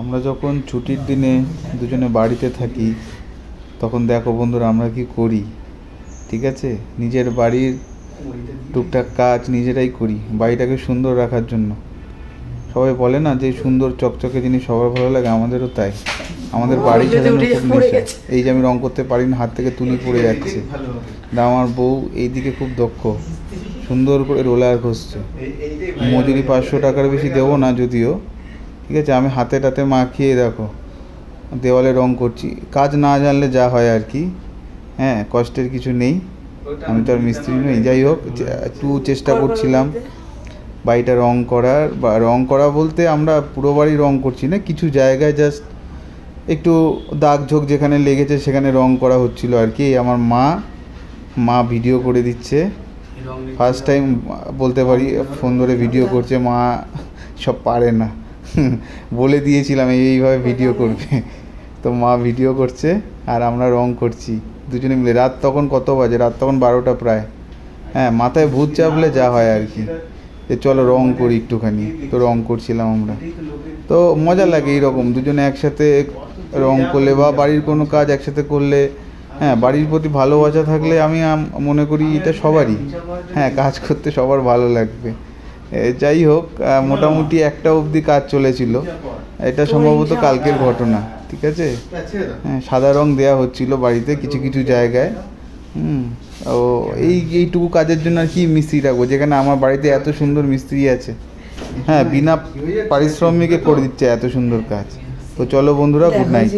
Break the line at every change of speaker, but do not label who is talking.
আমরা যখন ছুটির দিনে দুজনে বাড়িতে থাকি তখন দেখো বন্ধুরা আমরা কি করি, ঠিক আছে? নিজের বাড়ির টুকটাক কাজ নিজেরাই করি বাড়িটাকে সুন্দর রাখার জন্য। সবাই বলে না যে সুন্দর চকচকে জিনিস সবার ভালো লাগে, আমাদেরও তাই। আমাদের বাড়ি সাজানো খুব নেশা। এই যে আমি রং করতে পারি না, হাত থেকে তুলি পড়ে যাচ্ছে। আমার বউ এইদিকে খুব দক্ষ, সুন্দর করে রোলার ঘষছে। মজুরি 500 টাকার বেশি দেবো না যদিও, ঠিক আছে? আমি হাতে টাতে মাখিয়ে দেখো দেওয়ালে রং করছি। কাজ না জানলে যা হয় আর কি, হ্যাঁ, কষ্টের কিছু নেই। আমি তো আর মিস্ত্রি নই। যাই হোক, একটু চেষ্টা করছিলাম বাড়িটা রং করার, বা রং করা বলতে আমরা পুরো বাড়ি রং করছি না, কিছু জায়গায় জাস্ট একটু দাগ ঝোঁক যেখানে লেগেছে সেখানে রং করা হচ্ছিল আর কি। আমার মা ভিডিও করে দিচ্ছে, ফার্স্ট টাইম বলতে পারি ফোন ধরে ভিডিও করছে। মা সব পারে না, বলে দিয়েছিলাম এইভাবে ভিডিও করবে, তো মা ভিডিও করছে আর আমরা রং করছি দুজনে মিলে। রাত তখন কত বাজে? রাত তখন 12টা প্রায়। হ্যাঁ, মাথায় ভূত চাপলে যা হয় আর কি, যে চলো রং করি একটুখানি। তো রং করছিলাম আমরা, তো মজা লাগে এইরকম দুজনে একসাথে রং করলে বা বাড়ির কোনো কাজ একসাথে করলে। হ্যাঁ, বাড়ির প্রতি ভালোবাসা থাকলে আমি মনে করি এটা সবারই, হ্যাঁ, কাজ করতে সবার ভালো লাগবে। যাই হোক, মোটামুটি 1টা অবধি কাজ চলেছিল। এটা সম্ভবত কালকের ঘটনা, ঠিক আছে? হ্যাঁ, সাদা রং দেওয়া হচ্ছিল বাড়িতে কিছু কিছু জায়গায়। ও এইটুকু কাজের জন্য আর কি মিস্ত্রি রাখবো, যেখানে আমার বাড়িতে এত সুন্দর মিস্ত্রি আছে, হ্যাঁ, বিনা পারিশ্রমিকে করে দিচ্ছে এত সুন্দর কাজ। তো চলো বন্ধুরা, গুড নাইট।